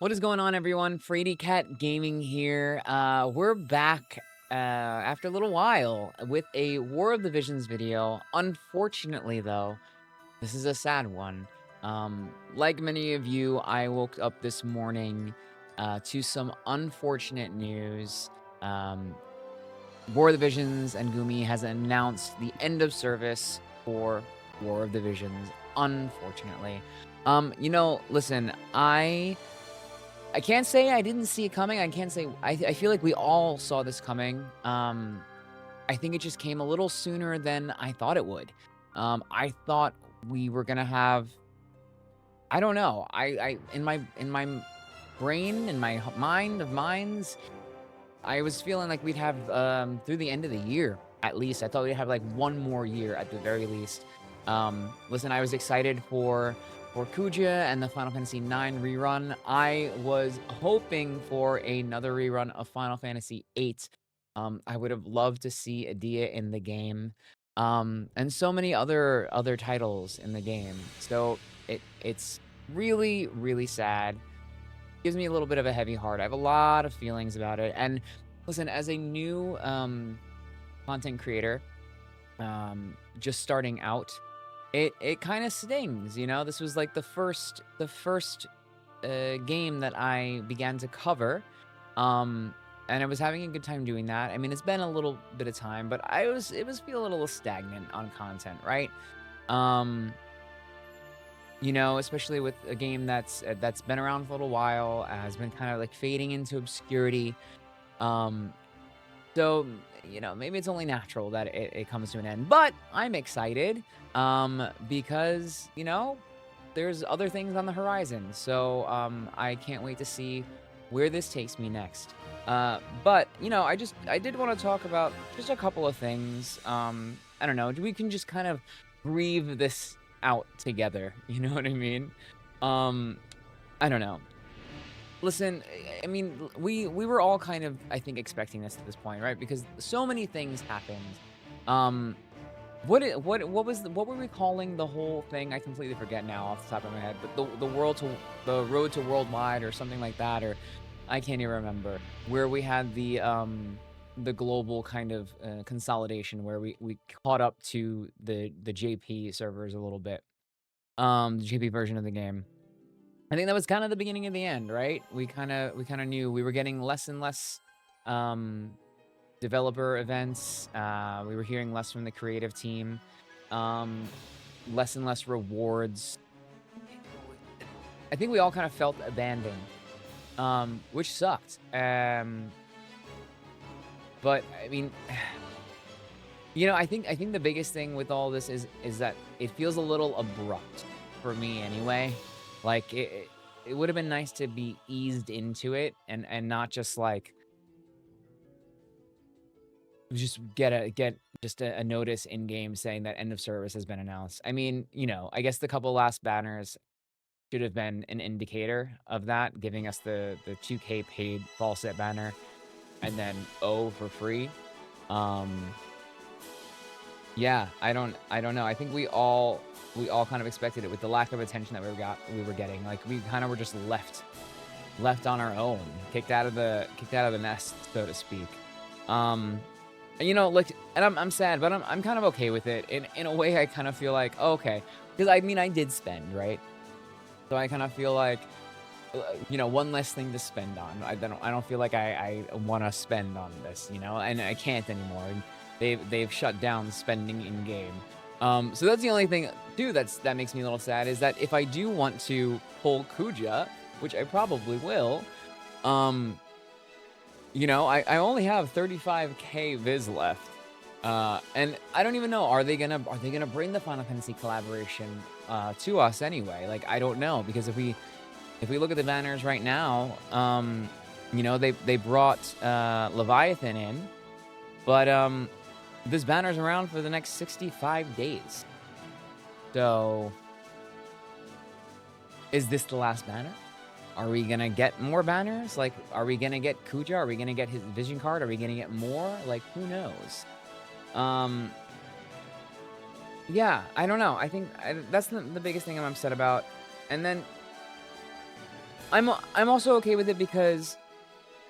What is going on, everyone? Frady Cat Gaming here. We're back after a little while with a War of the Visions video. Unfortunately, though, this is a sad one. Like many of you, I woke up this morning to some unfortunate news. Um, War of the Visions and Gumi has announced the end of service for War of the Visions, unfortunately. Listen, I can't say I didn't see it coming. I can't say I feel like we all saw this coming. I think it just came a little sooner than I thought it would. I thought we were gonna have. I don't know. I in my brain, in my mind of minds, I was feeling like we'd have through the end of the year at least. I thought we'd have like one more year at the very least. Listen, I was excited for Kuja and the Final Fantasy IX rerun. I was hoping for another rerun of Final Fantasy VIII. I would have loved to see Adia in the game, and so many other titles in the game. So it's really really sad. Gives me a little bit of a heavy heart. I have a lot of feelings about it. And listen, as a new content creator, just starting out, it kind of stings, you know. This was like the first game that I began to cover, and I was having a good time doing that. I mean, it's been a little bit of time, but it was feeling a little stagnant on content, right? Um, especially with a game that's been around for a little while, has been kind of like fading into obscurity. Um, so, maybe it's only natural that it comes to an end. But I'm excited because, there's other things on the horizon. So I can't wait to see where this takes me next. But, I did want to talk about just a couple of things. I don't know. We can just kind of breathe this out together. You know what I mean? I don't know. Listen, I mean, we were all kind of, I think, expecting this at this point, right? Because so many things happened. Um, what were we calling the whole thing? I completely forget now off the top of my head. But the road to worldwide or something like that, or I can't even remember. Where we had the global kind of consolidation, where we caught up to the JP servers a little bit. The JP version of the game. I think that was kind of the beginning of the end, right? We kind of knew we were getting less and less um, developer events. We were hearing less from the creative team, um, less and less rewards. I think we all kind of felt abandoned, which sucked. But I mean, I think the biggest thing with all this is that it feels a little abrupt for me anyway. Like it would have been nice to be eased into it and not just like just get just a notice in game saying that end of service has been announced. I mean, I guess the couple last banners should have been an indicator of that, giving us the 2K paid fall set banner and then O for free. Um Yeah, I don't know. I think we all kind of expected it with the lack of attention that we were getting. Like we kind of were just left on our own, kicked out of the nest, so to speak. Um like, and I'm sad, but I'm kind of okay with it. In a way, I kind of feel like, oh, okay, because I mean I did spend, right? So I kind of feel like one less thing to spend on. I don't feel like I want to spend on this, and I can't anymore. They've shut down spending in game. So that's the only thing too that makes me a little sad, is that if I do want to pull Kuja, which I probably will, um, I only have 35k viz left. And I don't even know, are they gonna bring the Final Fantasy collaboration to us anyway? Like, I don't know, because if we look at the banners right now, they brought Leviathan in, but this banner's around for the next 65 days. So, is this the last banner? Are we gonna get more banners? Like, are we gonna get Kuja? Are we gonna get his vision card? Are we gonna get more? Like, who knows? Um, yeah, I don't know. I think that's the biggest thing I'm upset about. And then I'm also okay with it because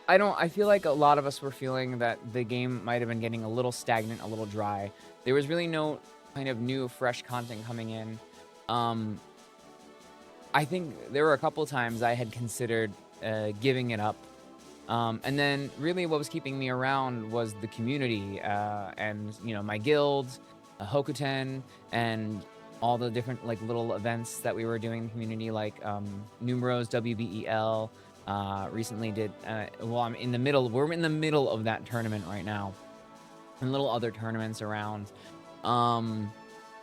I feel like a lot of us were feeling that the game might have been getting a little stagnant, a little dry. There was really no kind of new, fresh content coming in. Um, I think there were a couple times I had considered giving it up. And then really what was keeping me around was the community and, you know, my guild, Hokuten, and all the different like little events that we were doing in the community, like Numeros, WBEL. Recently did, well, we're in the middle of that tournament right now, and little other tournaments around. Um,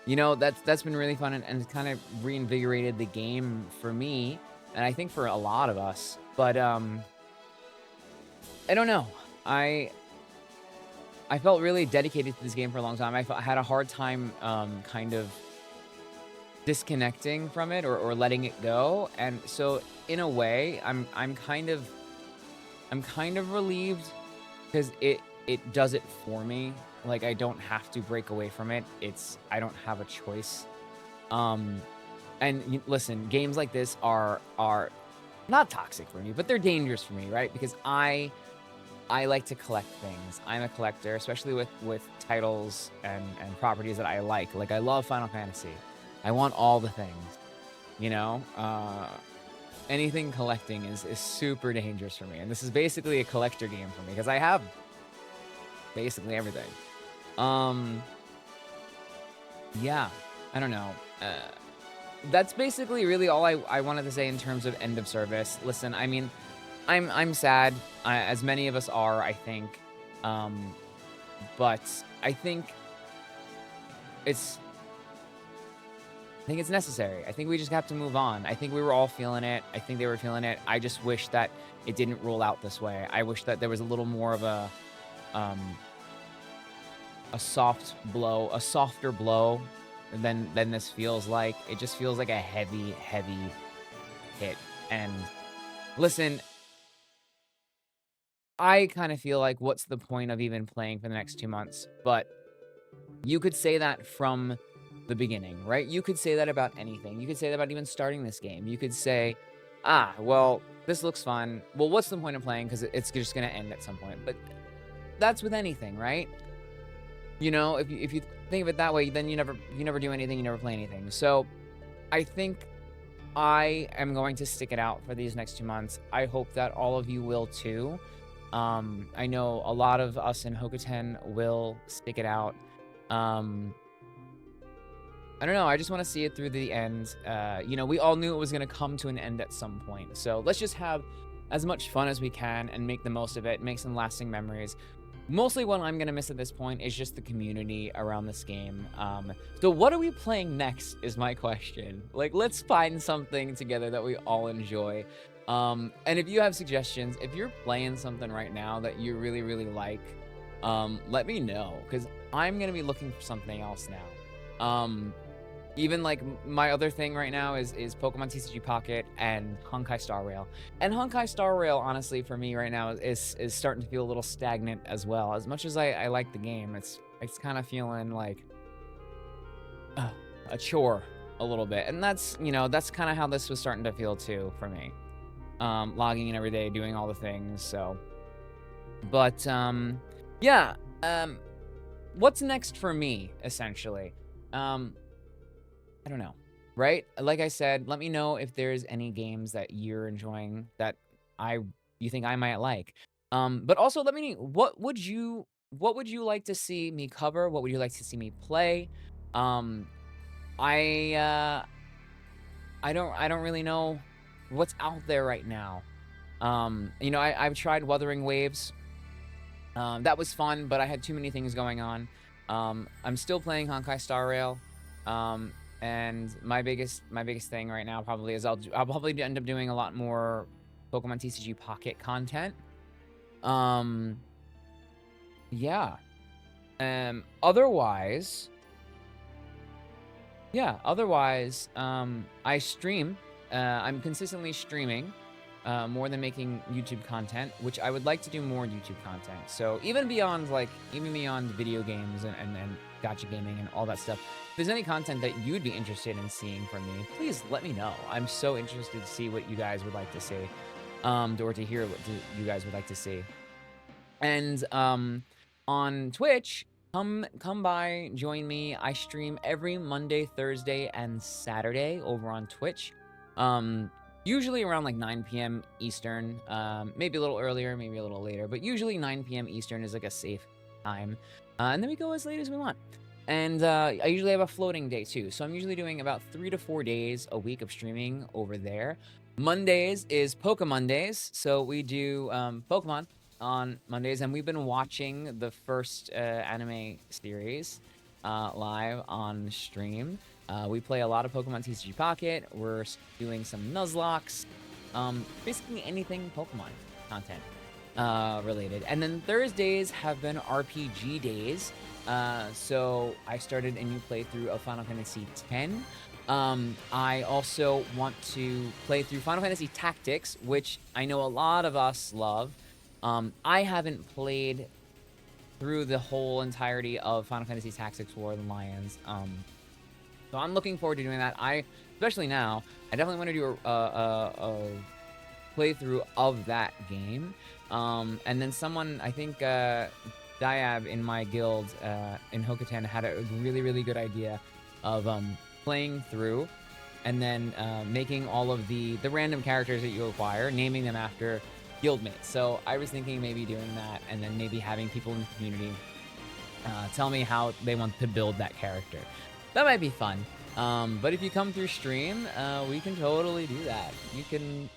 you know, that's been really fun and kind of reinvigorated the game for me, and I think for a lot of us. But I don't know. I I felt really dedicated to this game for a long time. I had a hard time kind of disconnecting from it or letting it go. And so in a way, I'm kind of relieved because it does it for me. Like I don't have to break away from it. I don't have a choice. Um and listen, games like this are not toxic for me, but they're dangerous for me, right? Because I like to collect things. I'm a collector, especially with titles and properties that I like. Like I love Final Fantasy. I want all the things, you know? Anything collecting is super dangerous for me. And this is basically a collector game for me because I have basically everything. Um, yeah, I don't know. That's basically really all I wanted to say in terms of end of service. Listen, I mean, I'm sad, as many of us are, I think. Um, but I think it's I think it's necessary. I think we just have to move on. I think we were all feeling it. I think they were feeling it. I just wish that it didn't roll out this way. I wish that there was a little more of um, a softer blow than this feels like. It just feels like a heavy hit. And listen, I kind of feel like what's the point of even playing for the next 2 months? But you could say that from the beginning, right? You could say that about anything. You could say that about even starting this game. You could say, well, this looks fun. Well, what's the point of playing? Because it's just going to end at some point. But that's with anything, right? You know, if you think of it that way, then you never do anything, you never play anything. So I think I am going to stick it out for these next 2 months. I hope that all of you will too. I know a lot of us in Hokuten will stick it out. I don't know. I just want to see it through the end. You know, we all knew it was going to come to an end at some point. So let's just have as much fun as we can and make the most of it, make some lasting memories. Mostly what I'm going to miss at this point is just the community around this game. So what are we playing next is my question. Like, let's find something together that we all enjoy. And if you have suggestions, if you're playing something right now that you really, really like, let me know, because I'm going to be looking for something else now. Even like my other thing right now is Pokemon TCG Pocket and Honkai Star Rail. And Honkai Star Rail, honestly, for me right now is starting to feel a little stagnant as well. As much as I like the game, it's kind of feeling like a chore a little bit. And that's, you know, that's kind of how this was starting to feel too for me. Logging in every day, doing all the things. So, but yeah. What's next for me, essentially? I don't know, right? Like I said, let me know if there's any games that you're enjoying that you think I might like. But also let me know, what would you like to see me cover? What would you like to see me play? Um, I I don't really know what's out there right now. You know, I've tried Wuthering Waves. That was fun, but I had too many things going on. I'm still playing Honkai Star Rail. And my biggest thing right now probably is I'll probably end up doing a lot more Pokemon TCG Pocket content. Yeah. Otherwise, yeah, I stream. I'm consistently streaming. more than making YouTube content, which I would like to do more YouTube content. So even beyond video games and gacha gaming and all that stuff, if there's any content that you'd be interested in seeing from me, please let me know. I'm so interested to see what you guys would like to see, or to hear what you guys would like to see. And on Twitch, come by, join me. I stream every Monday, Thursday, and Saturday over on Twitch. Usually around like 9 p.m. Eastern, maybe a little earlier, maybe a little later, but usually 9 p.m. Eastern is like a safe time. And then we go as late as we want. And I usually have a floating day too. So I'm usually doing about 3 to 4 days a week of streaming over there. Mondays is Pokemon days. So we do Pokemon on Mondays, and we've been watching the first anime series live on stream. We play a lot of Pokemon TCG Pocket. We're doing some Nuzlocks, basically anything Pokemon content related. And then Thursdays have been RPG days. So I started a new playthrough of Final Fantasy X. I also want to play through Final Fantasy Tactics, which I know a lot of us love. I haven't played through the whole entirety of Final Fantasy Tactics War of the Lions. So I'm looking forward to doing that. Especially now, I definitely want to do a playthrough of that game. And then someone, I think Diab in my guild in Hokoten had a really, really good idea of playing through and then making all of the random characters that you acquire, naming them after guildmates. So I was thinking maybe doing that, and then maybe having people in the community tell me how they want to build that character. That might be fun. But if you come through stream, we can totally do that. You can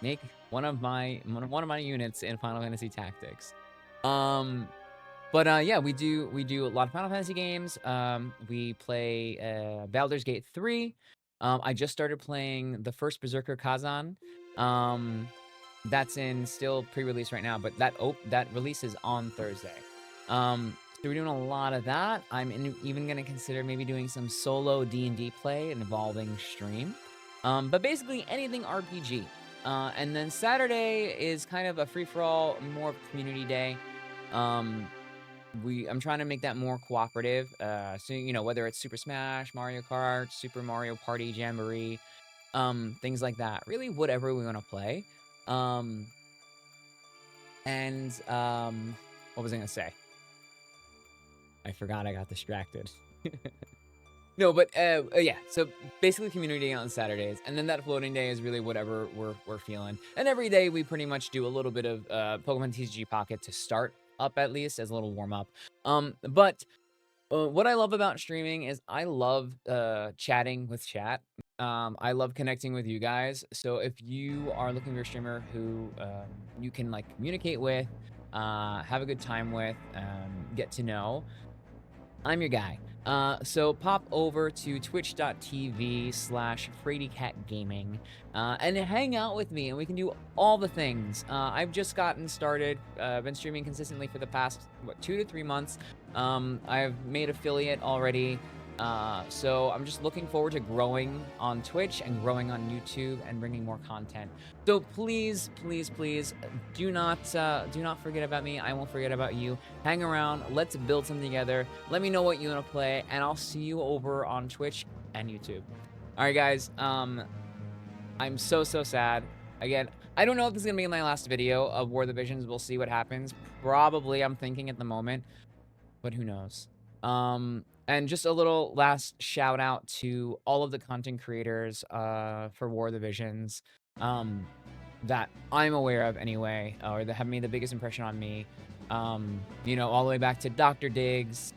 make one of my units in Final Fantasy Tactics. Yeah, we do a lot of Final Fantasy games. We play Baldur's Gate 3. I just started playing the first Berserker Kazan. That's in still pre-release right now, but that releases on Thursday. So we're doing a lot of that. I'm even going to consider maybe doing some solo D&D play involving stream. But basically anything RPG. And then Saturday is kind of a free-for-all, more of a community day. I'm trying to make that more cooperative. So, you know, whether it's Super Smash, Mario Kart, Super Mario Party Jamboree, things like that. Really, whatever we want to play. What was I going to say? I forgot, I got distracted. No, but yeah, so basically community on Saturdays, and then that floating day is really whatever we're feeling. And every day we pretty much do a little bit of Pokemon TCG Pocket to start up, at least as a little warm up. But what I love about streaming is I love chatting with chat. I love connecting with you guys. So if you are looking for a streamer who you can like communicate with, have a good time with, get to know, I'm your guy. So pop over to twitch.tv/FradyCatGaming and hang out with me, and we can do all the things. I've just gotten started. I've been streaming consistently for the past 2 to 3 months. I've made affiliate already. So I'm just looking forward to growing on Twitch and growing on YouTube and bringing more content. So please, please, please do not forget about me. I won't forget about you. Hang around. Let's build something together. Let me know what you want to play, and I'll see you over on Twitch and YouTube. All right, guys. I'm so sad. Again, I don't know if this is gonna be my last video of War of the Visions. We'll see what happens. Probably, I'm thinking at the moment, but who knows? And just a little last shout out to all of the content creators for War of the Visions that I'm aware of anyway, or that have made the biggest impression on me. You know, all the way back to Dr. Diggs,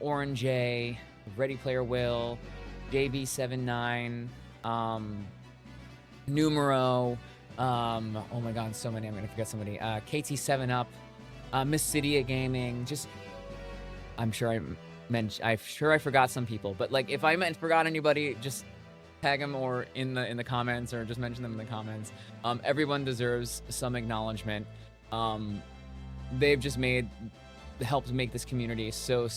Orange A, Ready Player Will, JB79, Numero, oh my god, so many, I'm gonna forget somebody, KT7up, Miss City at Gaming, just, I'm sure I forgot some people, but like if I forgot anybody, just tag them or in the comments, or just mention them in the comments. Everyone deserves some acknowledgement. They've just helped make this community so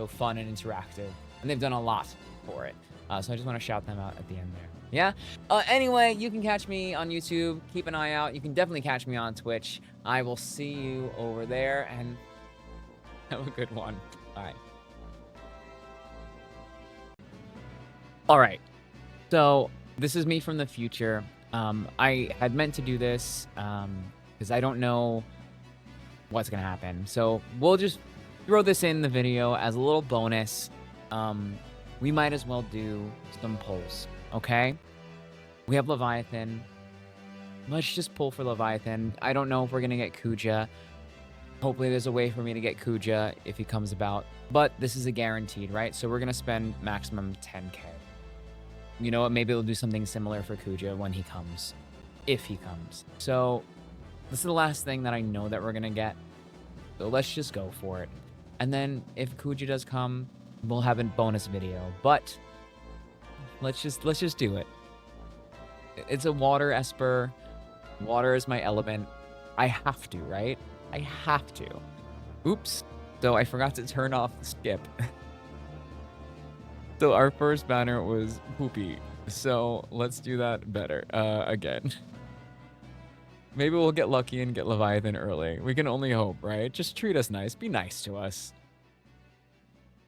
fun and interactive, and they've done a lot for it. So I just want to shout them out at the end there. Yeah. Anyway, you can catch me on YouTube. Keep an eye out. You can definitely catch me on Twitch. I will see you over there, and have a good one. Bye. All right. So this is me from the future. I had meant to do this because I don't know what's gonna happen. So we'll just throw this in the video as a little bonus. We might as well do some polls, okay? We have Leviathan. Let's just pull for Leviathan. I don't know if we're gonna get Kuja. Hopefully there's a way for me to get Kuja if he comes about. But this is a guaranteed, right? So we're gonna spend maximum 10k. You know what? Maybe we'll do something similar for Kuja when he comes. If he comes. So this is the last thing that I know that we're gonna get. So let's just go for it. And then if Kuja does come, we'll have a bonus video. But let's just do it. It's a water esper. Water is my element. I have to, right? I have to. Oops. So I forgot to turn off the skip. So our first banner was poopy. So let's do that better again. Maybe we'll get lucky and get Leviathan early. We can only hope, right? Just treat us nice. Be nice to us.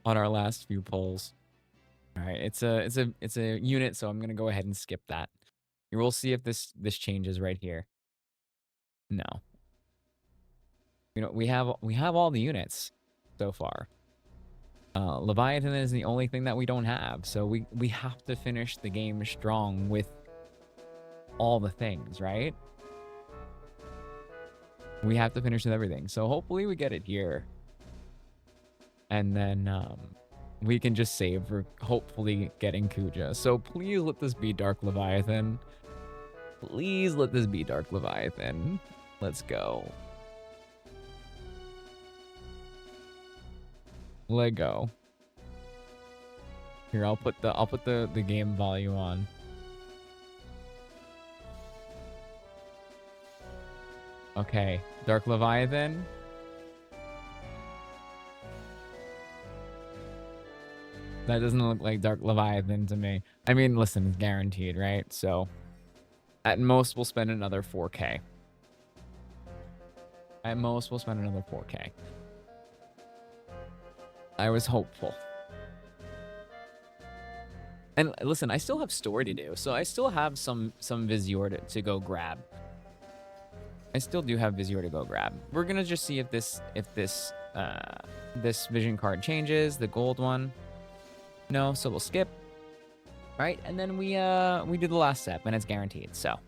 On our last few polls. All right, it's a unit, so I'm gonna go ahead and skip that. We'll see if this changes right here. No. You know, we have all the units so far. Leviathan is the only thing that we don't have, so we have to finish the game strong with all the things, right? We have to finish with everything. So hopefully we get it here. And then we can just save for hopefully getting Kuja. So please let this be Dark Leviathan. Please let this be Dark Leviathan. Let's go. Let go. Here, I'll put the game volume on. Okay, Dark Leviathan. That doesn't look like Dark Leviathan to me. I mean, listen, it's guaranteed, right? So at most we'll spend another 4k. At most we'll spend another 4k. I was hopeful. And listen, I still have story to do, so I still have some Visior to go grab. I still do have Visior to go grab. We're gonna just see if this vision card changes, the gold one. No, so we'll skip. Right, and then we do the last step, and it's guaranteed. So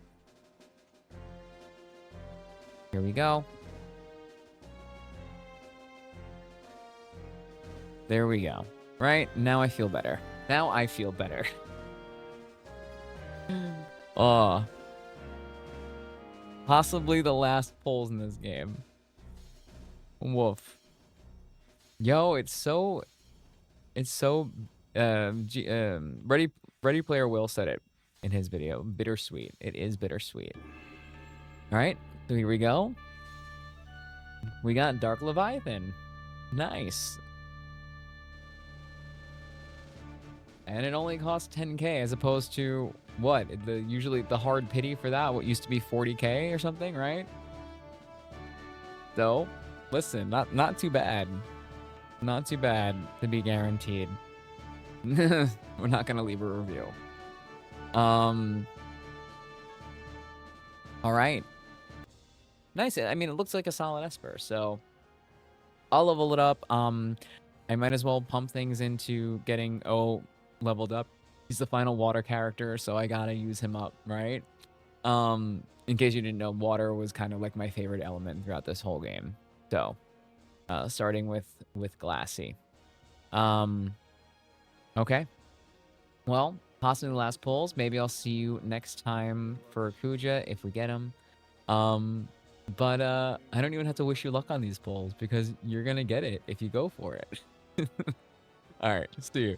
here we go. There we go. Right, now I feel better. Now I feel better. Oh. Possibly the last polls in this game. Woof. Yo, it's so Ready Player Will said it in his video. Bittersweet. It is bittersweet. All right, so here we go. We got Dark Leviathan. Nice. And it only costs 10k as opposed to what? Usually the hard pity for that, what used to be 40k or something, right? So, listen, not too bad. Not too bad to be guaranteed. We're not gonna leave a review. All right. Nice. I mean, it looks like a solid Esper, so I'll level it up. I might as well pump things into getting leveled up. He's the final water character, so I gotta use him up, right? In case you didn't know, water was kind of like my favorite element throughout this whole game. So, starting with Glassy. Okay. Well, possibly the last polls. Maybe I'll see you next time for Kuja if we get him. But I don't even have to wish you luck on these polls because you're gonna get it if you go for it. All right, see you.